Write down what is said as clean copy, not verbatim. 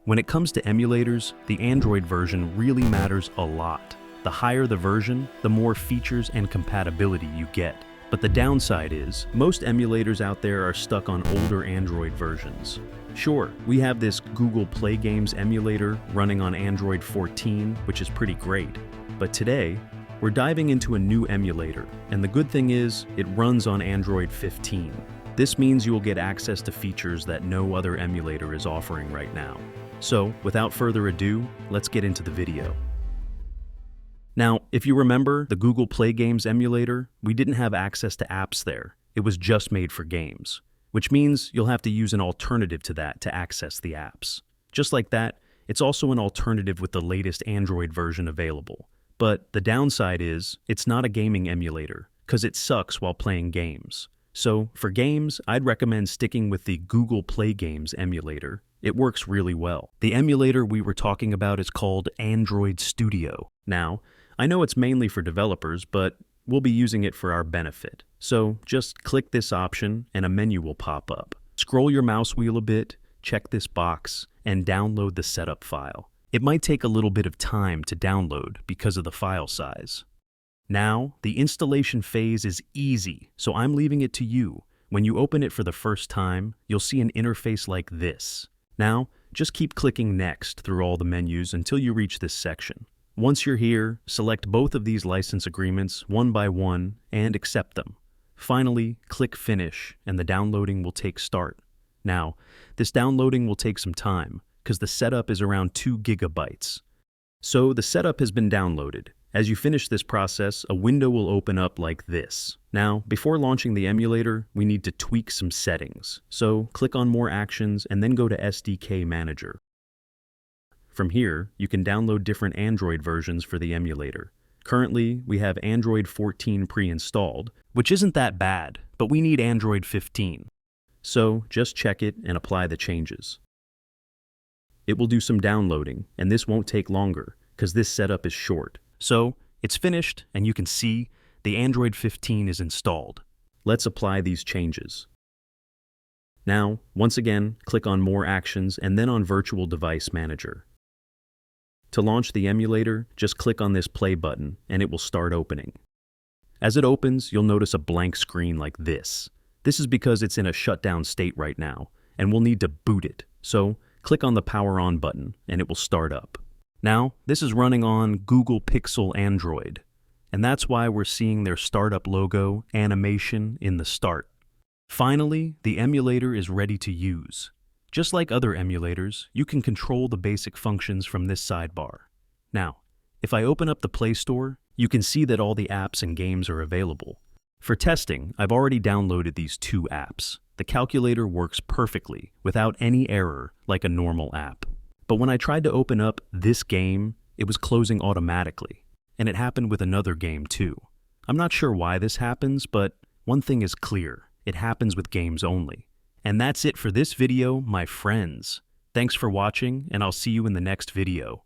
When it comes to emulators, the Android version really matters a lot. The higher the version, the more features and compatibility you get. But the downside is, most emulators out there are stuck on older Android versions. Sure, we have this Google Play Games emulator running on Android 14, which is pretty great. But today, we're diving into a new emulator, and the good thing is, it runs on Android 15. This means you will get access to features that no other emulator is offering right now. So, without further ado, let's get into the video. Now, if you remember the Google Play Games emulator, we didn't have access to apps there. It was just made for games, which means you'll have to use an alternative to that to access the apps. Just like that, it's also an alternative with the latest Android version available. But the downside is, it's not a gaming emulator, because it sucks while playing games. So, for games, I'd recommend sticking with the Google Play Games emulator. It works really well. The emulator we were talking about is called Android Studio. Now, I know it's mainly for developers, but we'll be using it for our benefit. So just click this option and a menu will pop up. Scroll your mouse wheel a bit, check this box, and download the setup file. It might take a little bit of time to download because of the file size. Now, the installation phase is easy, so I'm leaving it to you. When you open it for the first time, you'll see an interface like this. Now, just keep clicking Next through all the menus until you reach this section. Once you're here, select both of these license agreements one by one and accept them. Finally, click Finish and the downloading will take start. Now, this downloading will take some time because the setup is around 2 gigabytes. So the setup has been downloaded. As you finish this process, a window will open up like this. Now, before launching the emulator, we need to tweak some settings. So click on More Actions and then go to SDK Manager. From here, you can download different Android versions for the emulator. Currently, we have Android 14 pre-installed, which isn't that bad, but we need Android 15. So just check it and apply the changes. It will do some downloading, and this won't take longer, because this setup is short. So, it's finished, and you can see the Android 15 is installed. Let's apply these changes. Now, once again, click on More Actions and then on Virtual Device Manager. To launch the emulator, just click on this play button and it will start opening. As it opens, you'll notice a blank screen like this. This is because it's in a shutdown state right now, and we'll need to boot it. So, click on the Power On button and it will start up. Now, this is running on Google Pixel Android, and that's why we're seeing their startup logo animation in the start. Finally, the emulator is ready to use. Just like other emulators, you can control the basic functions from this sidebar. Now, if I open up the Play Store, you can see that all the apps and games are available. For testing, I've already downloaded these 2 apps. The calculator works perfectly, without any error, like a normal app. But when I tried to open up this game, it was closing automatically. And it happened with another game too. I'm not sure why this happens, but one thing is clear. It happens with games only. And that's it for this video, my friends. Thanks for watching, and I'll see you in the next video.